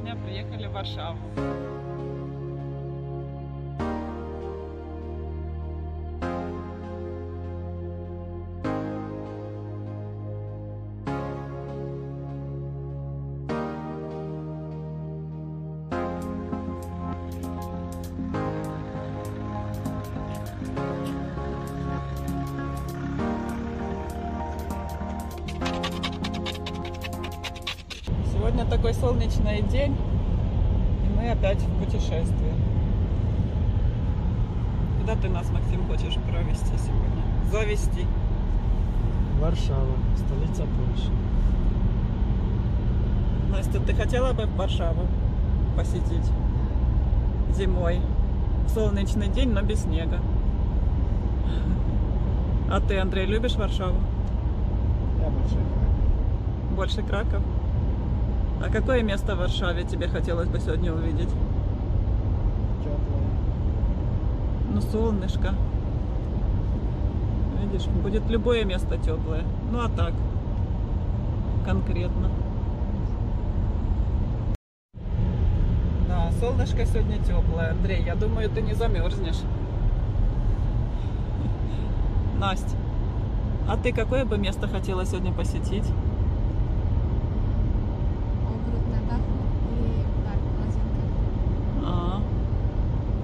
сегодня приехали в Варшаву. Сегодня такой солнечный день, и мы опять в путешествии. Куда ты нас, Максим, хочешь провести сегодня? Завести? Варшава, столица Польши. Настя, ты хотела бы Варшаву посетить зимой? В солнечный день, но без снега. А ты, Андрей, любишь Варшаву? Я больше Краков. Больше Краков? А какое место в Варшаве тебе хотелось бы сегодня увидеть? Теплое. Ну, солнышко. Видишь, будет любое место теплое. Ну, а так, конкретно. Да, солнышко сегодня теплое. Андрей, я думаю, ты не замерзнешь. Настя, а ты какое бы место хотела сегодня посетить?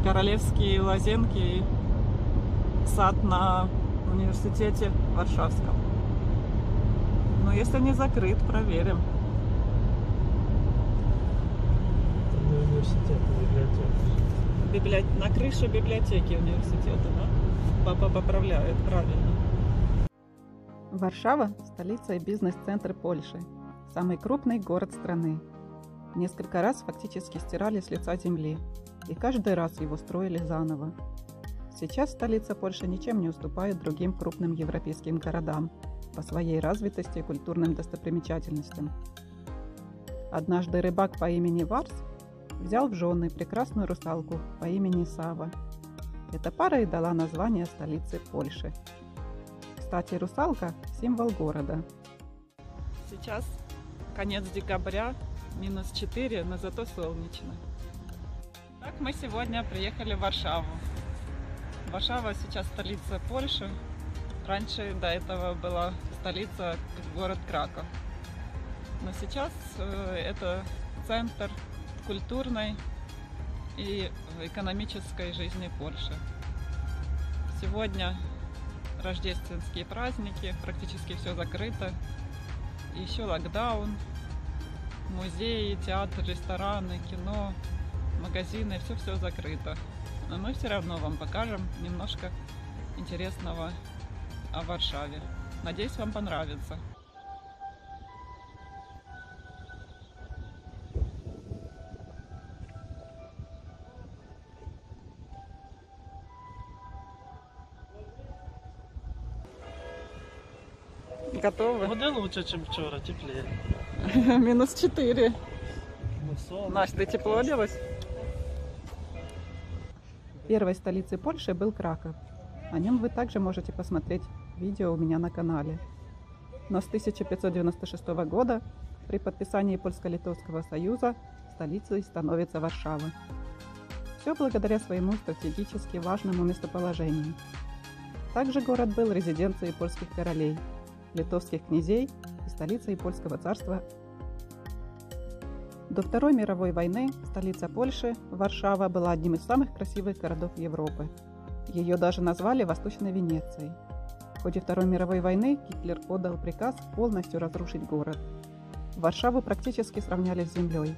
Королевские Лазенки и сад на университете Варшавском. Но если не закрыт, проверим. Это не университет, а библиотека. На крыше библиотеки университета, да? Папа поправляет, правильно. Варшава – столица и бизнес-центр Польши. Самый крупный город страны. Несколько раз фактически стирали с лица земли, и каждый раз его строили заново. Сейчас столица Польши ничем не уступает другим крупным европейским городам по своей развитости и культурным достопримечательностям. Однажды рыбак по имени Варс взял в жены прекрасную русалку по имени Сава. Эта пара и дала название столице Польши. Кстати, русалка – символ города. Сейчас конец декабря. -4, но зато солнечно. Так, мы сегодня приехали в Варшаву. Варшава сейчас столица Польши. Раньше до этого была столица город Краков. Но сейчас это центр культурной и экономической жизни Польши. Сегодня рождественские праздники, практически все закрыто. Еще локдаун. Музеи, театры, рестораны, кино, магазины, все закрыто. Но мы все равно вам покажем немножко интересного о Варшаве. Надеюсь, вам понравится. Готовы? Буде лучше, чем вчера, теплее. -4. Ну, солнце. Настя, ты тепло оделась? Первой столицей Польши был Краков. О нем вы также можете посмотреть видео у меня на канале. Но с 1596 года при подписании Польско-Литовского союза столицей становится Варшава. Все благодаря своему стратегически важному местоположению. Также город был резиденцией польских королей, литовских князей и столицей Польского царства. До Второй мировой войны столица Польши, Варшава, была одним из самых красивых городов Европы. Ее даже назвали Восточной Венецией. В ходе Второй мировой войны Гитлер отдал приказ полностью разрушить город. Варшаву практически сравняли с землей.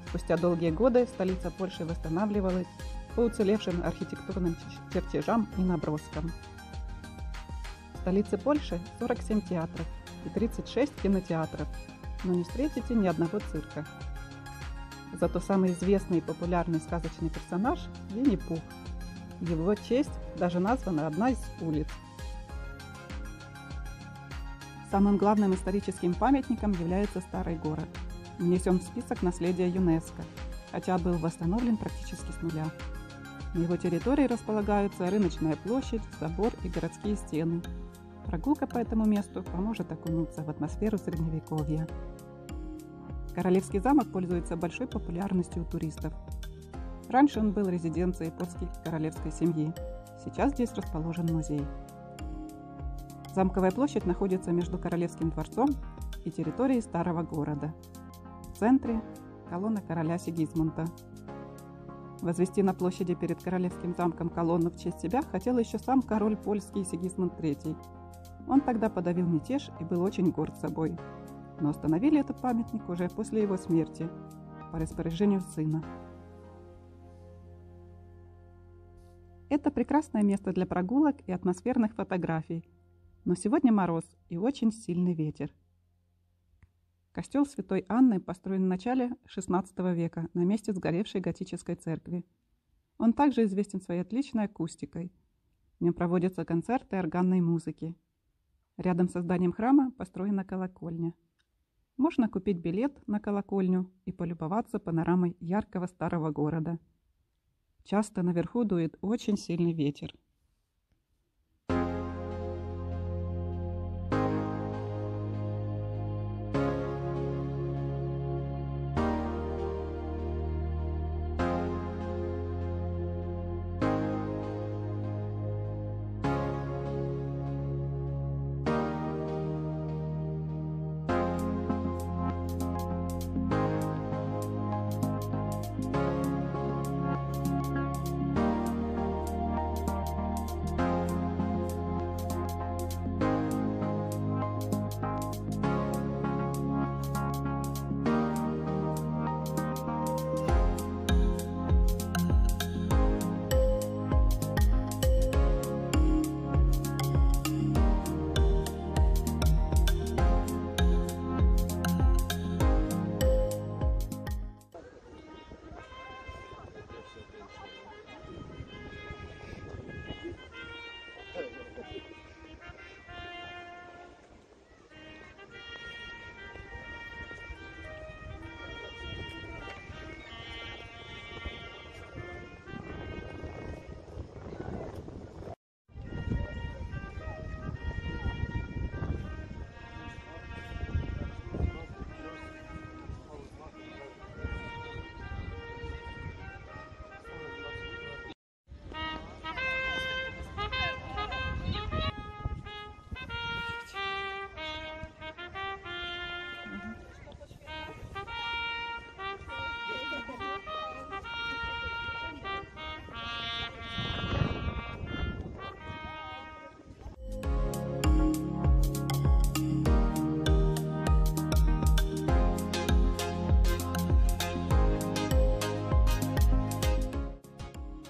Спустя долгие годы столица Польши восстанавливалась по уцелевшим архитектурным чертежам и наброскам. В столице Польши 47 театров и 36 кинотеатров, но не встретите ни одного цирка. Зато самый известный и популярный сказочный персонаж – Винни-Пух. В его честь даже названа одна из улиц. Самым главным историческим памятником является Старый город. Внесен в список наследия ЮНЕСКО, хотя был восстановлен практически с нуля. На его территории располагаются рыночная площадь, собор и городские стены. Прогулка по этому месту поможет окунуться в атмосферу Средневековья. Королевский замок пользуется большой популярностью у туристов. Раньше он был резиденцией польской королевской семьи. Сейчас здесь расположен музей. Замковая площадь находится между Королевским дворцом и территорией старого города. В центре – колонна короля Сигизмунда. Возвести на площади перед Королевским замком колонну в честь себя хотел еще сам король польский Сигизмунд III. Он тогда подавил мятеж и был очень горд собой. Но установили этот памятник уже после его смерти, по распоряжению сына. Это прекрасное место для прогулок и атмосферных фотографий, но сегодня мороз и очень сильный ветер. Костел Святой Анны построен в начале XVI века на месте сгоревшей готической церкви. Он также известен своей отличной акустикой. В нем проводятся концерты органной музыки. Рядом со зданием храма построена колокольня. Можно купить билет на колокольню и полюбоваться панорамой яркого старого города. Часто наверху дует очень сильный ветер.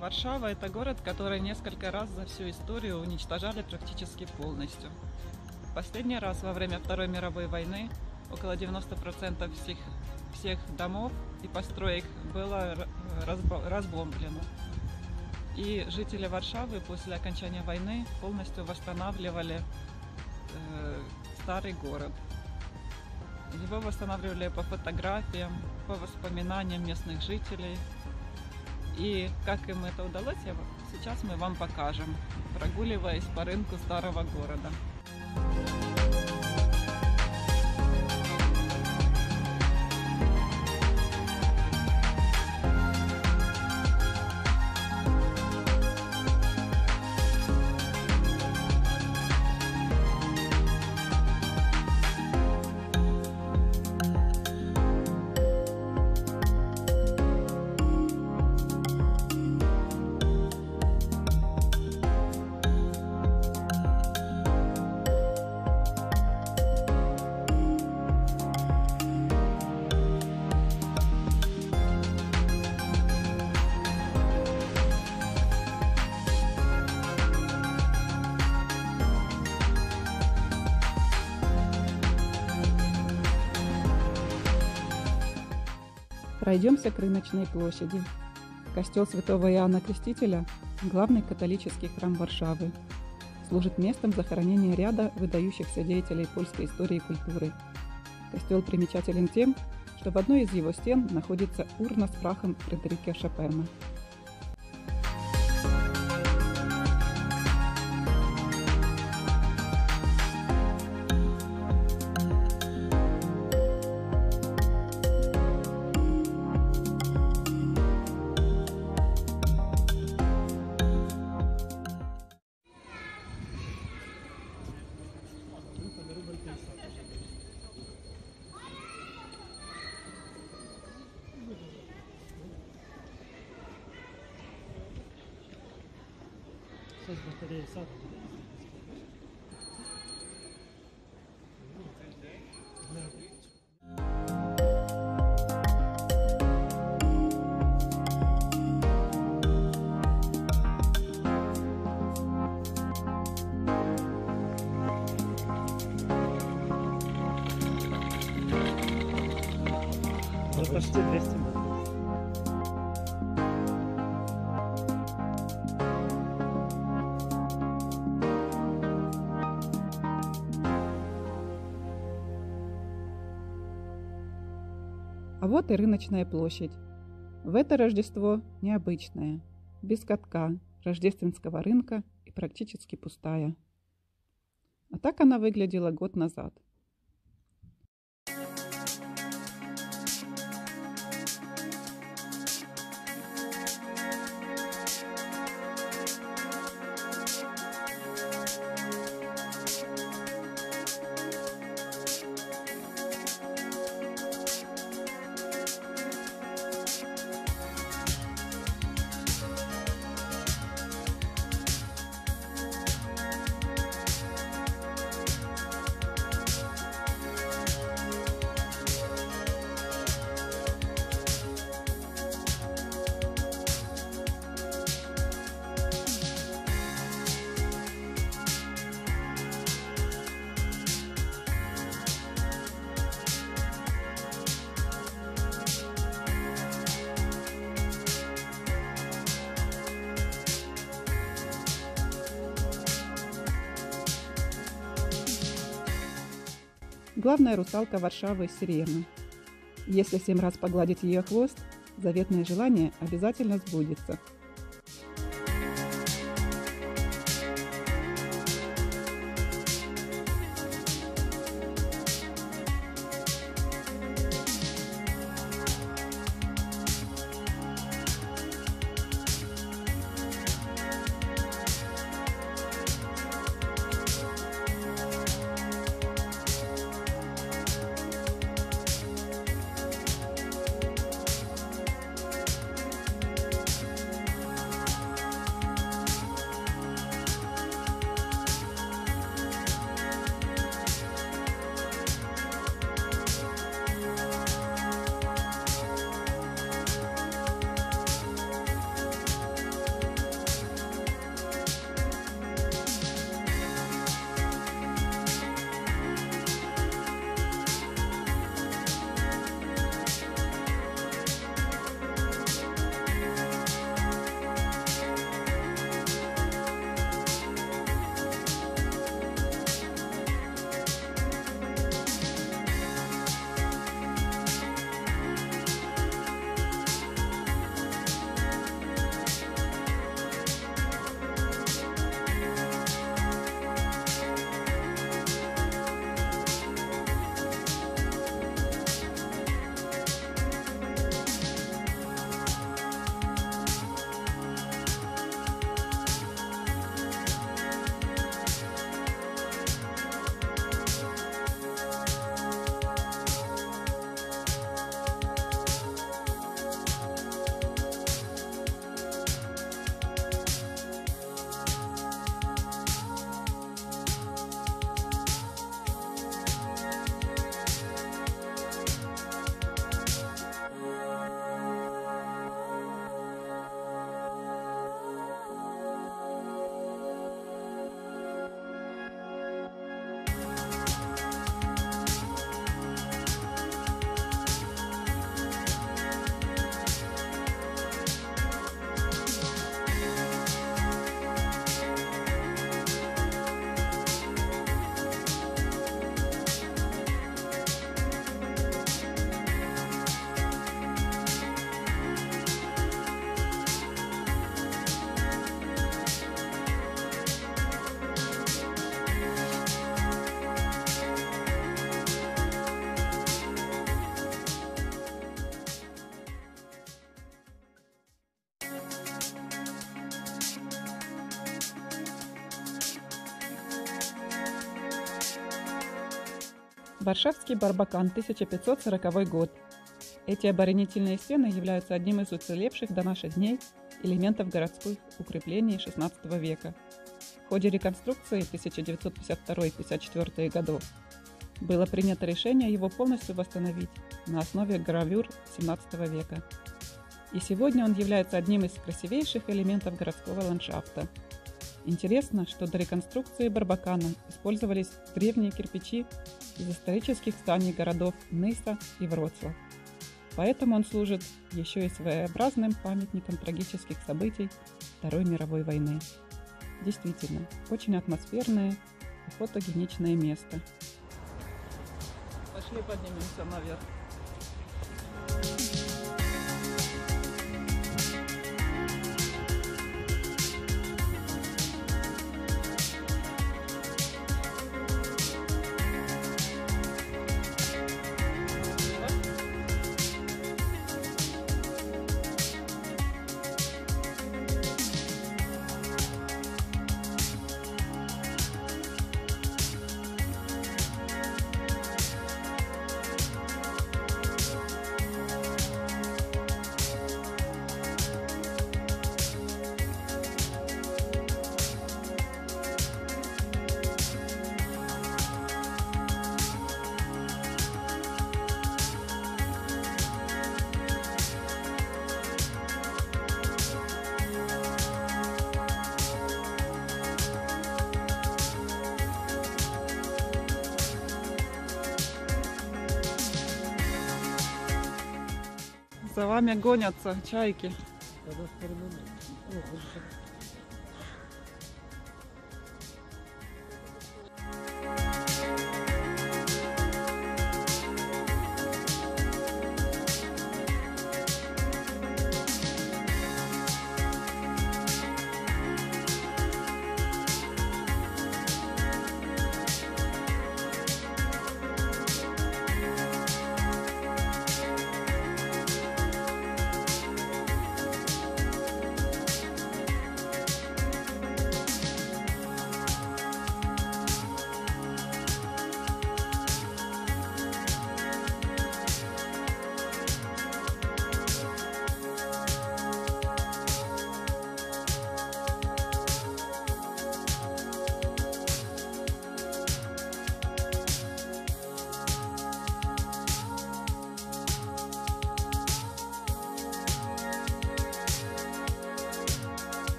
Варшава – это город, который несколько раз за всю историю уничтожали практически полностью. Последний раз во время Второй мировой войны около 90% всех домов и построек было разбомблено. И жители Варшавы после окончания войны полностью восстанавливали старый город. Его восстанавливали по фотографиям, по воспоминаниям местных жителей. И как им это удалось, сейчас мы вам покажем, прогуливаясь по рынку старого города. Пройдемся к рыночной площади. Костел Святого Иоанна Крестителя – главный католический храм Варшавы. Служит местом захоронения ряда выдающихся деятелей польской истории и культуры. Костел примечателен тем, что в одной из его стен находится урна с прахом Фредерика Шопена. Сейчас батарея сядет. Ну, почти 200 метров. А вот и рыночная площадь. В это Рождество необычное, без катка, рождественского рынка и практически пустая. А так она выглядела год назад. Главная русалка Варшавы – сирена. Если 7 раз погладить ее хвост, заветное желание обязательно сбудется. Варшавский Барбакан, 1540 год. Эти оборонительные стены являются одним из уцелевших до наших дней элементов городских укреплений XVI века. ходе реконструкции 1952-54 годов было принято решение его полностью восстановить на основе гравюр XVII века. И сегодня он является одним из красивейших элементов городского ландшафта. Интересно, что до реконструкции Барбакана использовались древние кирпичи из исторических зданий городов Ниса и Вроцлав. Поэтому он служит еще и своеобразным памятником трагических событий Второй мировой войны. Действительно, очень атмосферное и фотогеничное место. Пошли поднимемся наверх. За вами гонятся чайки.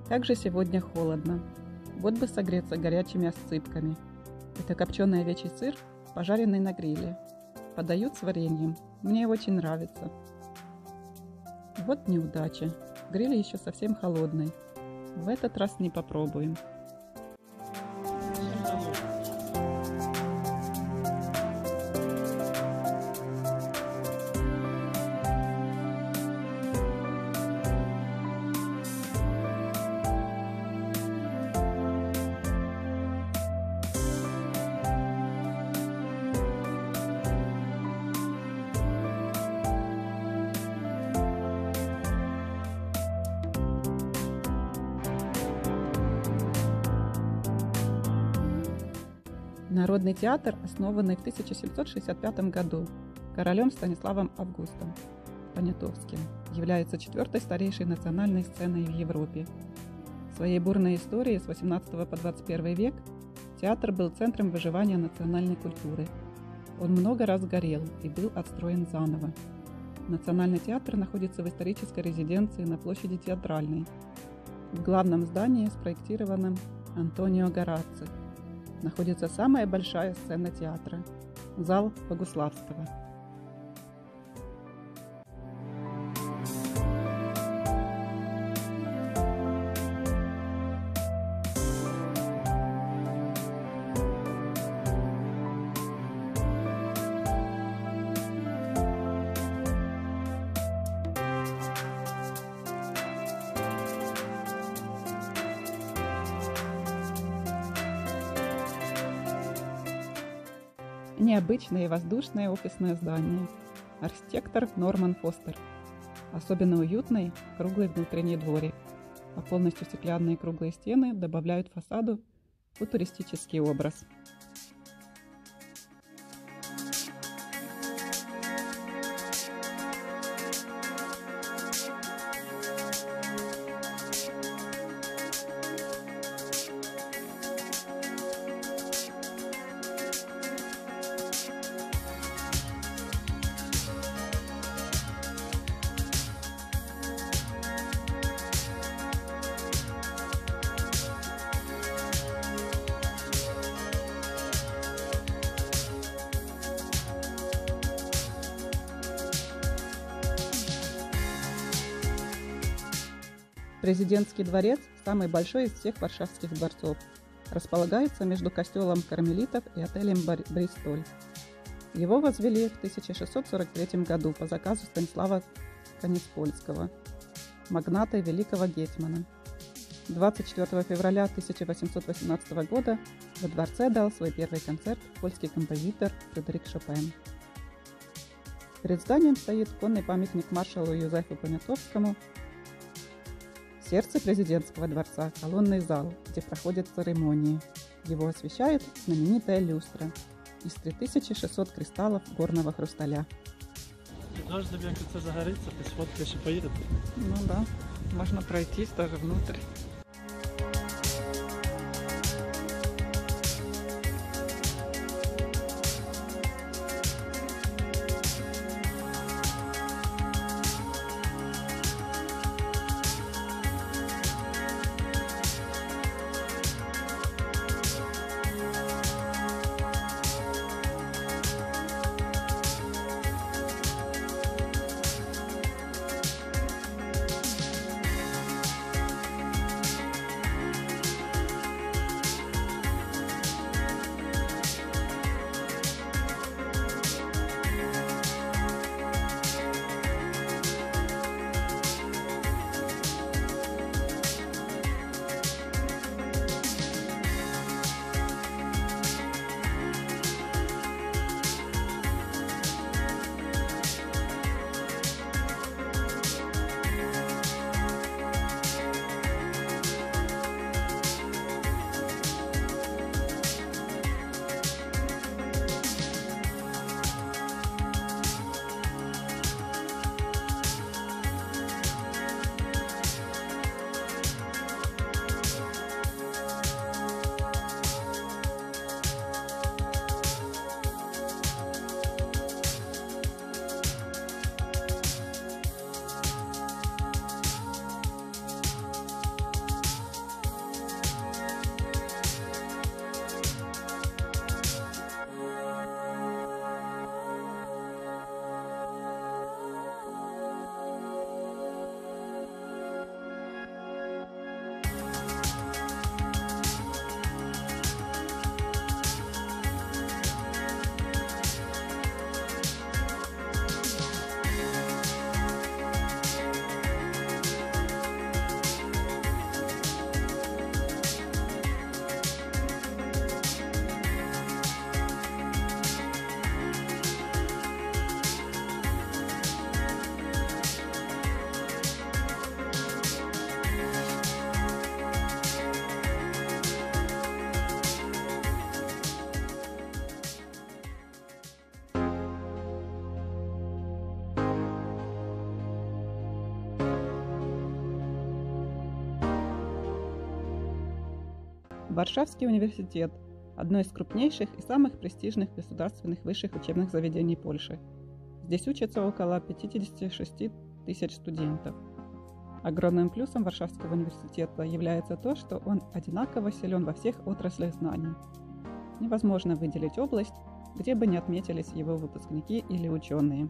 Как же сегодня холодно. Вот бы согреться горячими осципками. Это копченый овечий сыр, пожаренный на гриле. Подают с вареньем. Мне очень нравится. Вот неудача. Гриль еще совсем холодный. В этот раз не попробуем. Народный театр, основанный в 1765 году королем Станиславом Августом Понятовским, является четвертой старейшей национальной сценой в Европе. В своей бурной истории с 18 по 21 век театр был центром выживания национальной культуры. Он много раз горел и был отстроен заново. Национальный театр находится в исторической резиденции на площади Театральной, в главном здании, спроектированном Антонио Гораци, находится самая большая сцена театра – зал Богуславского. Необычное и воздушное офисное здание. Архитектор Норман Фостер. Особенно уютный круглый внутренний дворик, а полностью стеклянные круглые стены добавляют фасаду футуристический образ. Президентский дворец, самый большой из всех варшавских дворцов, располагается между костелом кармелитов и отелем «Бристоль». Его возвели в 1643 году по заказу Станислава Конецпольского, магната и великого гетьмана. 24 февраля 1818 года во дворце дал свой первый концерт польский композитор Фредерик Шопен. Перед зданием стоит конный памятник маршалу Юзефу Понятовскому. В сердце президентского дворца колонный зал, где проходят церемонии. Его освещает знаменитая люстра из 3600 кристаллов горного хрусталя. Ждем, як це загориться, посфоткаєш і поїдете. Ну да, можно пройтись даже внутрь. Варшавский университет – одно из крупнейших и самых престижных государственных высших учебных заведений Польши. Здесь учатся около 56 тысяч студентов. Огромным плюсом Варшавского университета является то, что он одинаково силен во всех отраслях знаний. Невозможно выделить область, где бы не отметились его выпускники или ученые.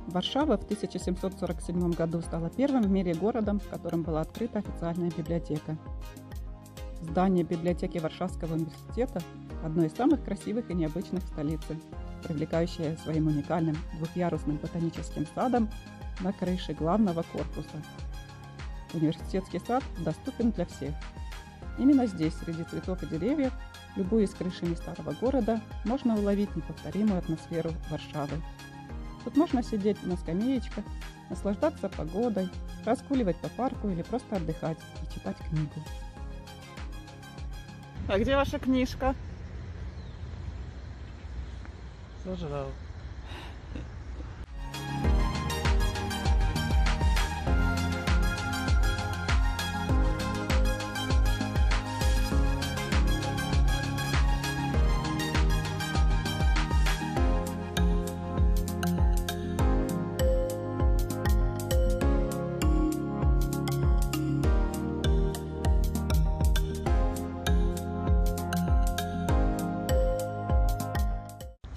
Варшава в 1747 году стала первым в мире городом, в котором была открыта официальная библиотека. Здание библиотеки Варшавского университета – одно из самых красивых и необычных в столице, привлекающее своим уникальным двухъярусным ботаническим садом на крыше главного корпуса. Университетский сад доступен для всех. Именно здесь, среди цветов и деревьев, любуясь крышами старого города, можно уловить неповторимую атмосферу Варшавы. Тут можно сидеть на скамеечках, наслаждаться погодой, разгуливать по парку или просто отдыхать и читать книгу. А где ваша книжка? Сожрал.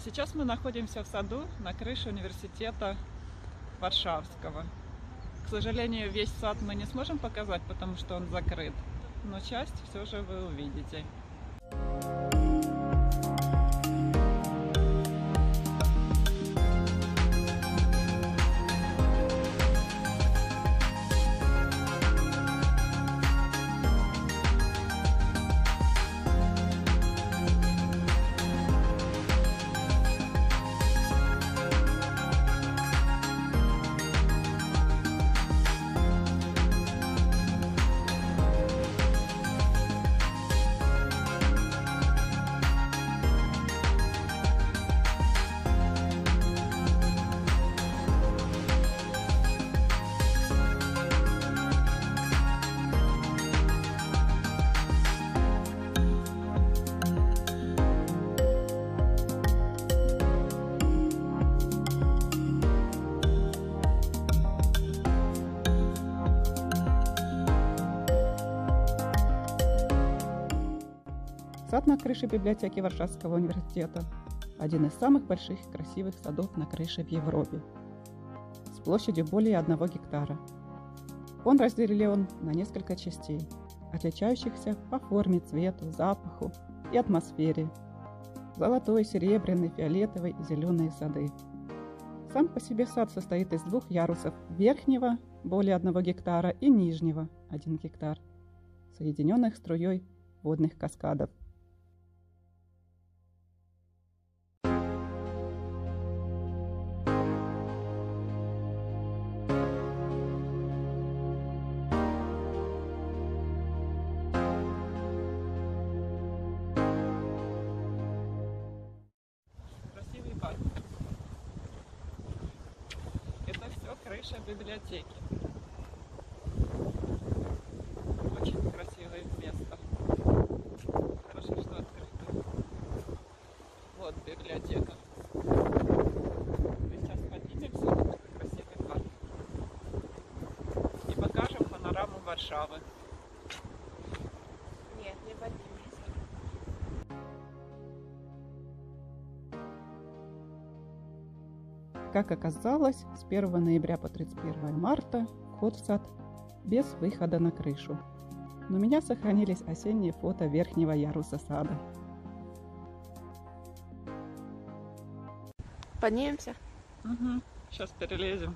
Сейчас мы находимся в саду на крыше университета Варшавского. К сожалению, весь сад мы не сможем показать, потому что он закрыт, но часть все же вы увидите. Сад на крыше библиотеки Варшавского университета – один из самых больших и красивых садов на крыше в Европе, с площадью более 1 гектара. Он разделен на несколько частей, отличающихся по форме, цвету, запаху и атмосфере. Золотой, серебряный, фиолетовый и зеленые сады. Сам по себе сад состоит из 2 ярусов – верхнего, более 1 гектара, и нижнего – 1 гектар, соединенных струей водных каскадов. Красивый парк. Это все крыша библиотеки. Очень красивое место. Хорошо, что открыто. Вот библиотека. Мы сейчас поднимемся в этот красивый парк и покажем панораму Варшавы. Нет, не поднимемся. Как оказалось, с 1 ноября по 31 марта вход в сад без выхода на крышу. Но у меня сохранились осенние фото верхнего яруса сада. Поднимемся? Угу. Сейчас перелезем.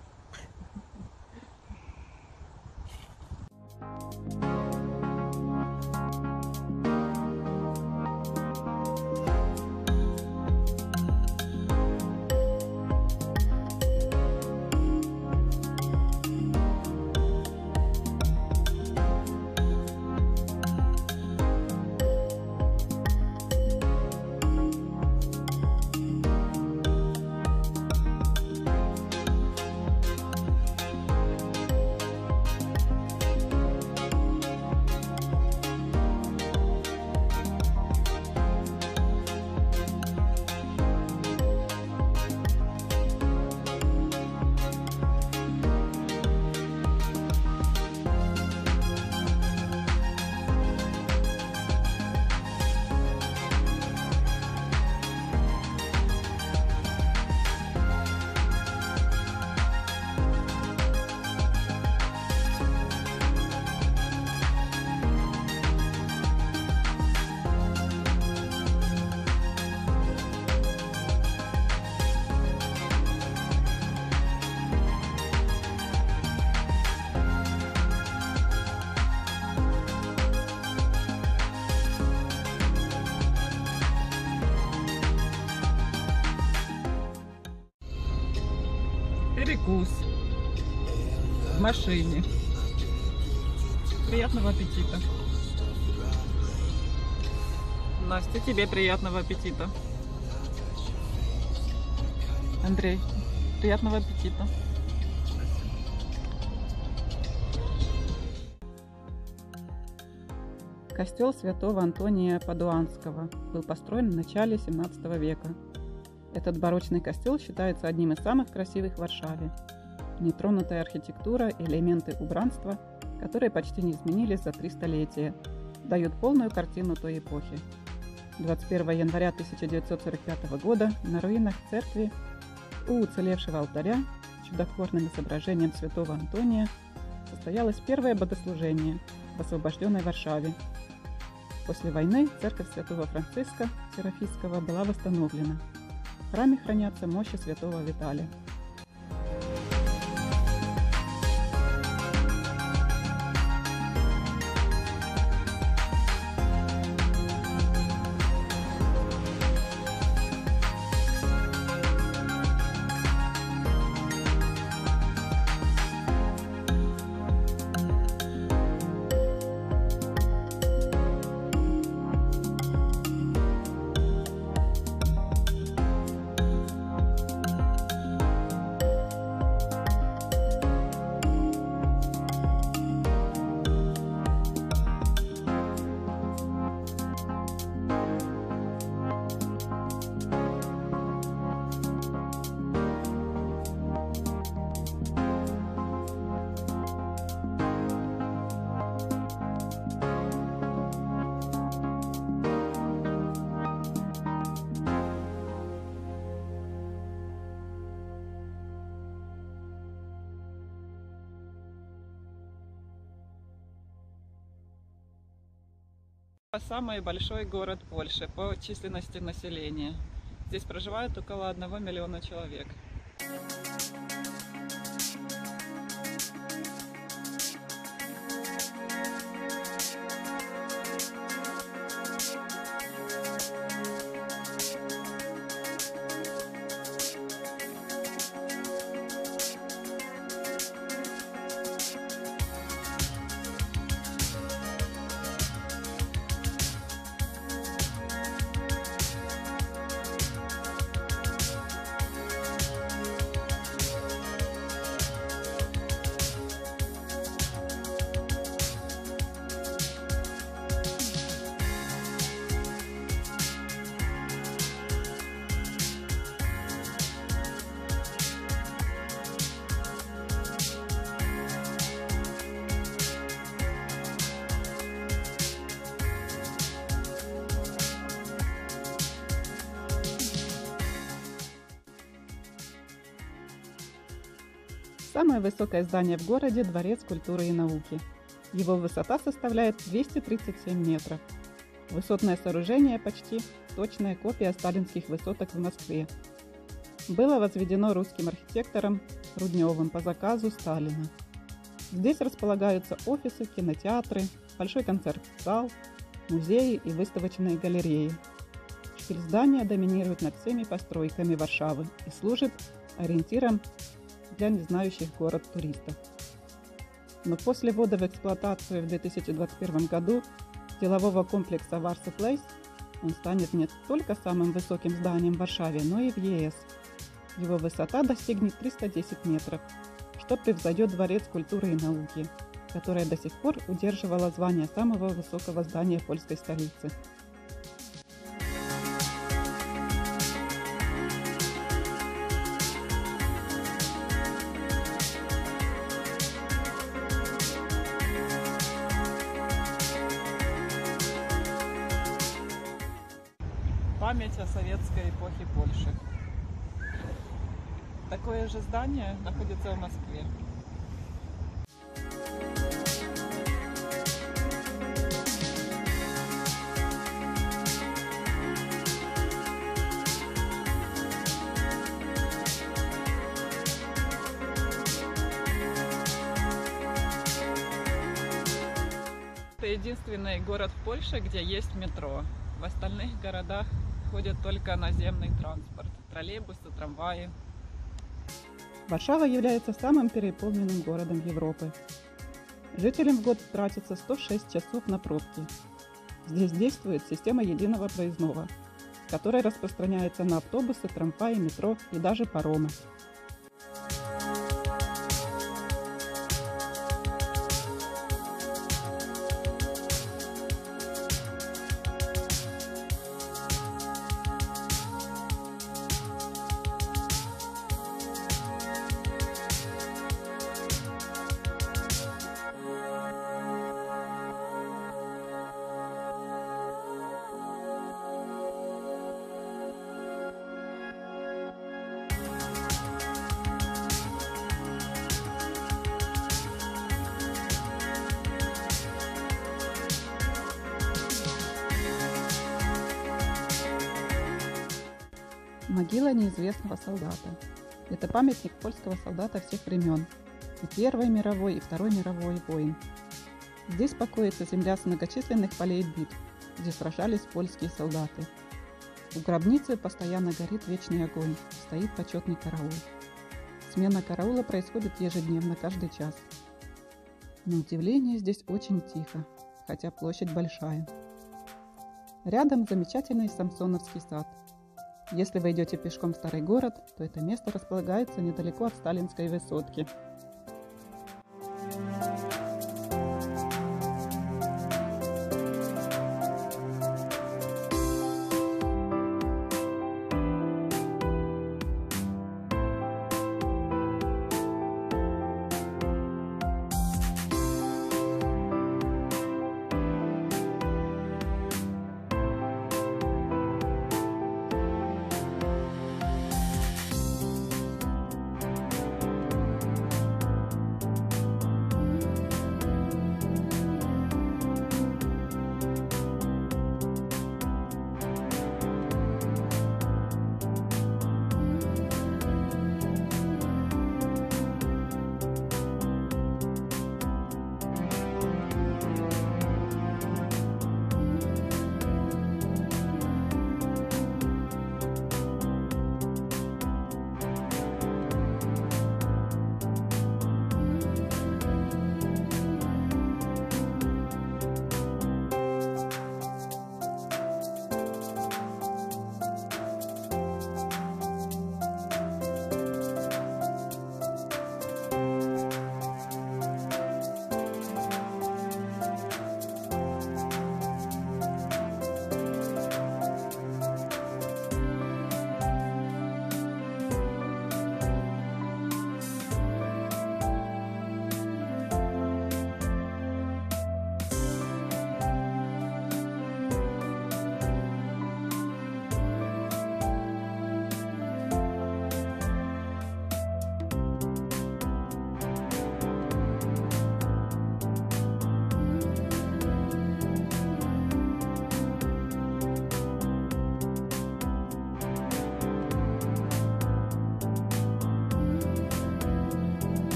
перекус в машине. Приятного аппетита. Настя, тебе приятного аппетита. Андрей, приятного аппетита. Костел святого Антония Падуанского был построен в начале 17 века. Этот барочный костел считается одним из самых красивых в Варшаве. Нетронутая архитектура и элементы убранства, которые почти не изменились за 3 столетия, дают полную картину той эпохи. 21 января 1945 года на руинах церкви у уцелевшего алтаря с чудотворным изображением святого Антония состоялось первое богослужение в освобожденной Варшаве. После войны церковь святого Франциска Серафистского была восстановлена. В храме хранятся мощи святого Виталия. Самый большой город Польши по численности населения. Здесь проживает около 1 миллиона человек. Самое высокое здание в городе – Дворец культуры и науки. Его высота составляет 237 метров. Высотное сооружение почти точная копия сталинских высоток в Москве. Было возведено русским архитектором Рудневым по заказу Сталина. Здесь располагаются офисы, кинотеатры, большой концерт-зал, музеи и выставочные галереи. Шпиль здания доминирует над всеми постройками Варшавы и служит ориентиром для незнающих город туристов. Но после ввода в эксплуатацию в 2021 году делового комплекса Warsaw Place он станет не только самым высоким зданием в Варшаве, но и в ЕС. Его высота достигнет 310 метров, что превзойдет Дворец культуры и науки, которое до сих пор удерживало звание самого высокого здания польской столицы. Память о советской эпохе Польши. Такое же здание находится в Москве. Это единственный город в Польше, где есть метро. В остальных городах ходит только наземный транспорт, троллейбусы, трамваи. Варшава является самым переполненным городом Европы. Жителям в год тратится 106 часов на пробки. Здесь действует система единого проездного, которая распространяется на автобусы, трамваи, метро и даже паромы. Могила неизвестного солдата. Это памятник польского солдата всех времен, и Первой мировой, и Второй мировой войн. Здесь покоится земля с многочисленных полей битв, где сражались польские солдаты. У гробницы постоянно горит вечный огонь, стоит почетный караул. Смена караула происходит ежедневно, каждый час. На удивление здесь очень тихо, хотя площадь большая. Рядом замечательный Самсоновский сад. Если вы идете пешком в старый город, то это место располагается недалеко от Сталинской высотки.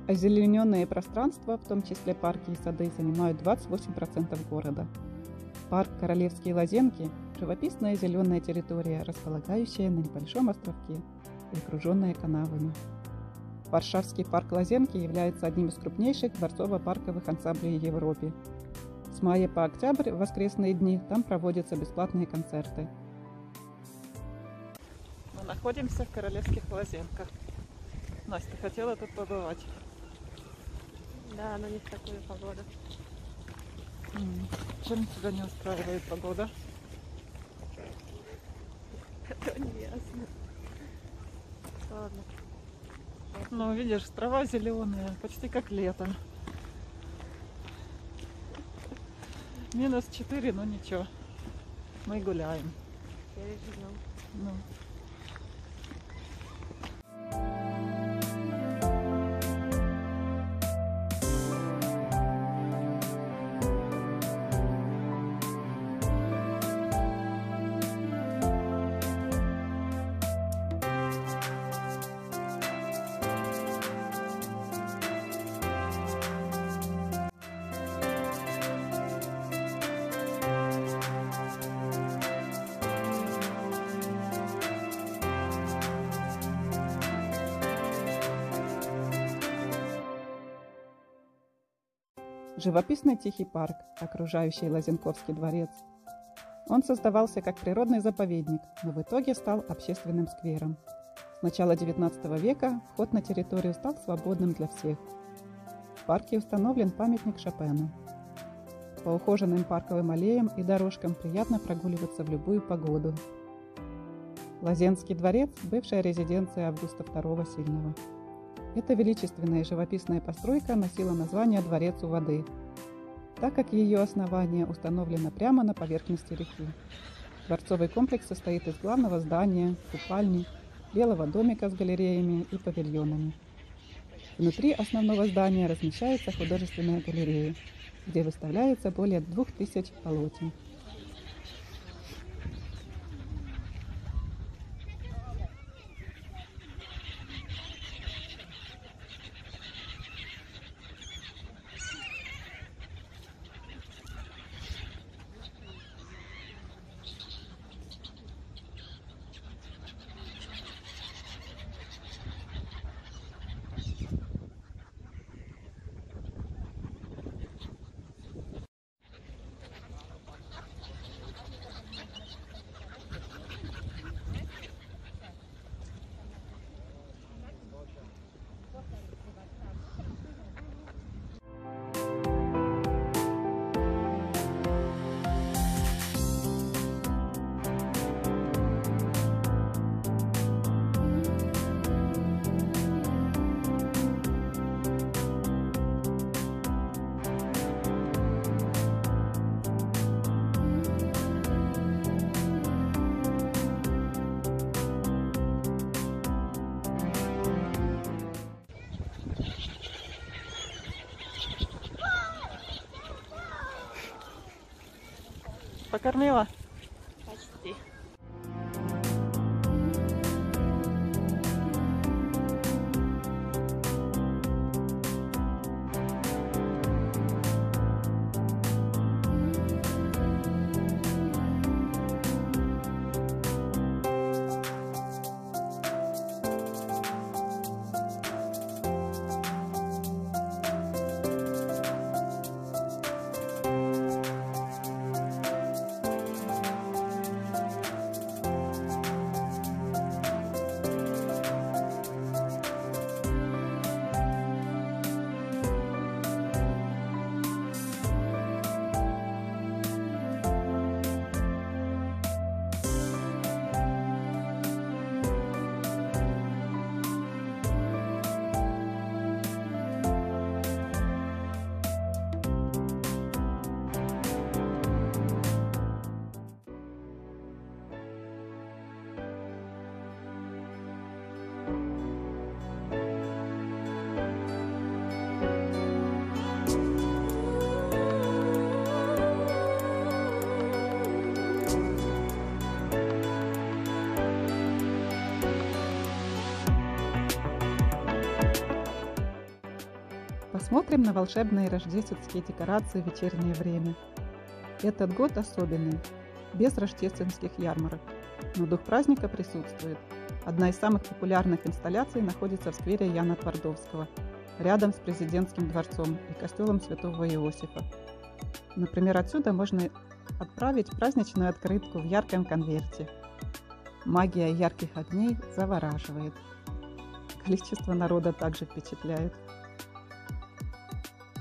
Озелененные пространства, в том числе парки и сады, занимают 28% города. Парк Королевские Лазенки – живописная зеленая территория, располагающая на небольшом островке и окруженная канавами. Варшавский парк Лазенки является одним из крупнейших дворцово-парковых ансамблей в Европе. С мая по октябрь в воскресные дни там проводятся бесплатные концерты. Мы находимся в Королевских Лазенках. Настя, хотела тут побывать? Да, но не в такую погоду. Чем тебя не устраивает погода? Это не ясно. Ладно. Ну, видишь, трава зеленая, почти как лето. -4, но ничего. Мы гуляем. Переживем. Ну. Живописный тихий парк, окружающий Лозенковский дворец. Он создавался как природный заповедник, но в итоге стал общественным сквером. С начала XIX века вход на территорию стал свободным для всех. В парке установлен памятник Шопену. По ухоженным парковым аллеям и дорожкам приятно прогуливаться в любую погоду. Лозенский дворец – бывшая резиденция Августа II Сильного. Эта величественная живописная постройка носила название «Дворец у воды», так как ее основание установлено прямо на поверхности реки. Дворцовый комплекс состоит из главного здания, купальни, белого домика с галереями и павильонами. Внутри основного здания размещается художественная галерея, где выставляется более 2000 полотен. Покормила? Почти. Посмотрим на волшебные рождественские декорации в вечернее время. Этот год особенный, без рождественских ярмарок, но дух праздника присутствует. Одна из самых популярных инсталляций находится в сквере Яна Твардовского, рядом с президентским дворцом и костелом Святого Иосифа. Например, отсюда можно отправить праздничную открытку в ярком конверте. Магия ярких огней завораживает. Количество народа также впечатляет.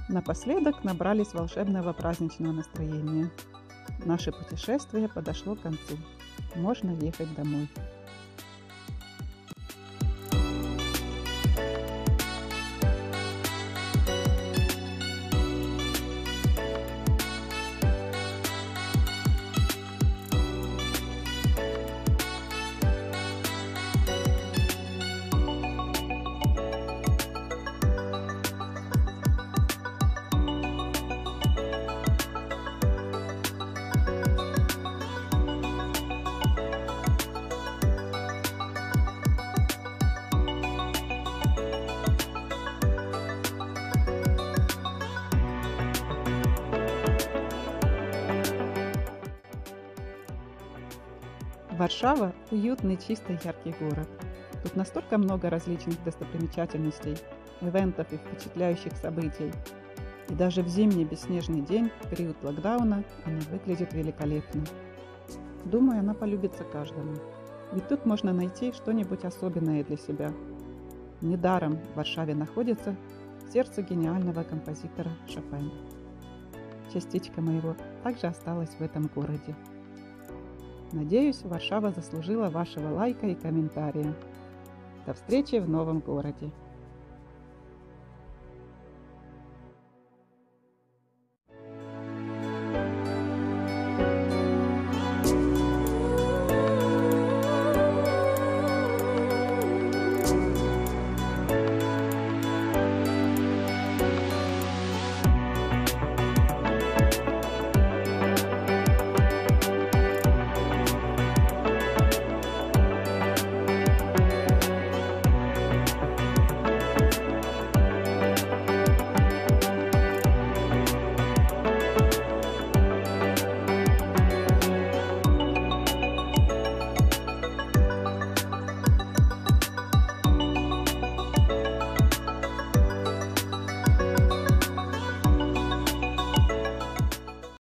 Напоследок набрались волшебного праздничного настроения. Наше путешествие подошло к концу. Можно ехать домой. Варшава – уютный, чистый, яркий город. Тут настолько много различных достопримечательностей, ивентов и впечатляющих событий. И даже в зимний бесснежный день, в период локдауна, она выглядит великолепно. Думаю, она полюбится каждому. Ведь тут можно найти что-нибудь особенное для себя. Недаром в Варшаве находится сердце гениального композитора Шопена. Частичка моего также осталась в этом городе. Надеюсь, Варшава заслужила вашего лайка и комментария. До встречи в новом городе!